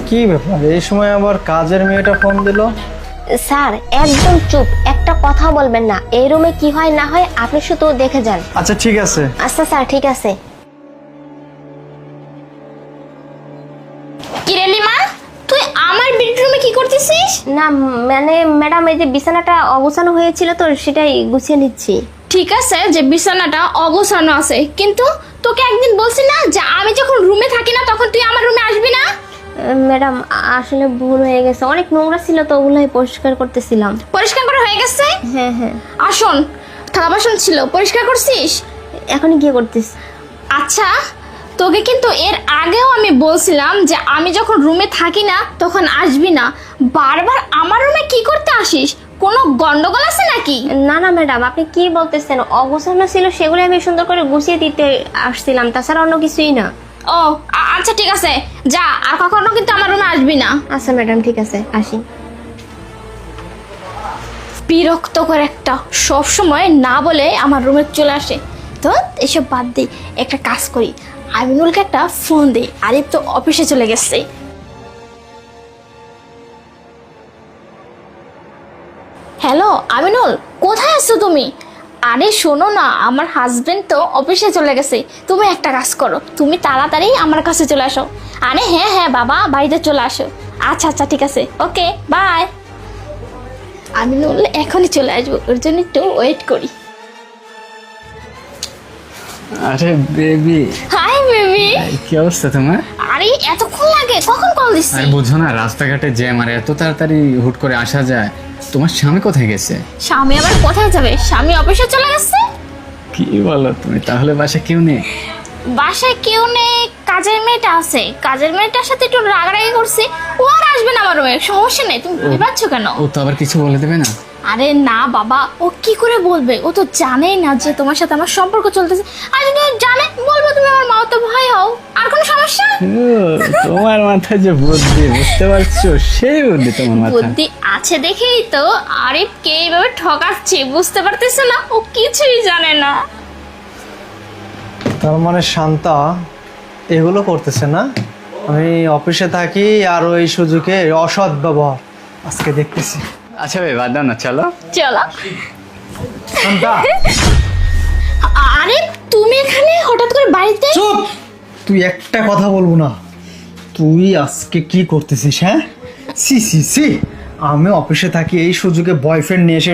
কি ব্যাপার, এই সময় আবার কাজের মেয়েটা ফোন দিল? স্যার একদম চুপ, একটা কথা বলবেন না। এই রুমে কি হয় না হয় আপনি শুধু দেখে যান। আচ্ছা ঠিক আছে। আচ্ছা স্যার, ঠিক আছে। কিরে লিমা, তুই আমার বেডরুমে কি করতেছিস? না মানে ম্যাডাম, এই যে বিছানাটা অগোছানো হয়েছিল তো সেটাই গুছিয়ে নিচ্ছি। ঠিক আছে যে বিছানাটা অগোছানো আছে, কিন্তু তোকে একদিন বলছি না যে আমি যখন রুমে থাকি না তখন তুই আমার রুমে আসবি না? ম্যাডাম আসলে ভুল হয়ে গেছে, অনেক নোংরা ছিল তো ওগুলোই পরিষ্কার করতেছিলাম। পরিষ্কার করা হয়ে গেছে? হ্যাঁ হ্যাঁ। আসুন, থালা বাসন ছিল, পরিষ্কার করছিস? এখনই গিয়ে করতেছ? আচ্ছা, তোকে কিন্তু এর আগেও আমি বলছিলাম যে আমি যখন রুমে থাকি না তখন আসবি না। বারবার আমার রুমে কি করতে আসিস? কোনো গন্ডগোল আছে নাকি? না না ম্যাডাম, আপনি কি বলতেছেন? অগোছানো ছিল সেগুলো আমি সুন্দর করে গুছিয়ে দিতে আসছিলাম, তাছাড়া অন্য কিছুই না। ও আচ্ছা ঠিক আছে, যা, আর কখনো কিন্তু আমার রুমে আসবি না। আচ্ছা ম্যাডাম, ঠিক আছে, আসি। বিরক্ত করে একটা, সব সময় না বলে আমার রুমে চলে আসে। তো এসব বাদ দিই, একটা কাজ করি, আমিনুলকে একটা ফোন দিই। আরিফ তো অফিসে চলে গেছে। হ্যালো আমিনুল, কোথায় আছো তুমি? আরে শোনো না, আমার হাজবেন্ড তো অফিসে চলে গেছে। তুমি একটা কাজ করো, তুমি তাড়াতাড়ি আমার কাছে চলে আসো। আরে হ্যাঁ হ্যাঁ বাবা, বাড়িতে চলে আসো। আচ্ছা আচ্ছা ঠিক আছে, ওকে বাই। আমিনুল এখনই চলে আসবো, ওর জন্য একটু ওয়েট করি। আরে বেবি, হাই বেবি। কি অবস্থা তোমার? আরে এতক্ষণ লাগে, কখন কল দিচ্ছি? আর বুঝো না, রাস্তাঘাটে জ্যাম, আর এত তাড়াতাড়ি হুট করে আসা যায়? তোমার স্বামী কোথায় গেছে? স্বামী আবার কোথায় যাবে? স্বামী অফিসে চলে গেছে। কি বলো তুমি? তাহলে বাসা কেউ নেই? বাসায় কেউ নেই, কাজের মেয়েটা আছে। কাজের মেয়েটার সাথে একটু রাগারাগি করছি, ও আর আসবে না আমার রুমে। সমস্যা নেই, তুমি ভয় পাচ্ছ কেন? ও তো আবার কিছু বলে দেবে না? আরে না বাবা, ও কি করে বলবে? ও তো জানেই না যে তোমার সাথে আমার সম্পর্ক চলতেছে। আর যদি ও জানে, বলবো তুমি আমার মা, তো ভয় হও। আর কোনো সমস্যা? ও, তোমার মাথায় যে বুদ্ধি, বুঝতে পারছো? সেই বুদ্ধি তোমার মাথায়। বুদ্ধি আছে দেখেই তো আরিফকে এইভাবে ঠকাচ্ছি, বুঝতে পারতেছে না? ও কিছুই জানে না। তার মানে শান্তা এগুলো করতেছে না? আমি অফিসে থাকি আর ওই সুযোগে অসৎ ব্যবহার আজকে দেখতেছি। আচ্ছা ভাই, বাদ দাও না, চলো। চলো। শান্তা আরে তুমি এখানে হঠাৎ করে বাড়িতে? চুপ! তুই একটা কথা বলবো না। তুই আজকে কি করতেছিস? হ্যাঁ, সি সি সি, আমি অফিসে থাকি, এই সুযোগে বয়ফ্রেন্ড নিয়ে এসে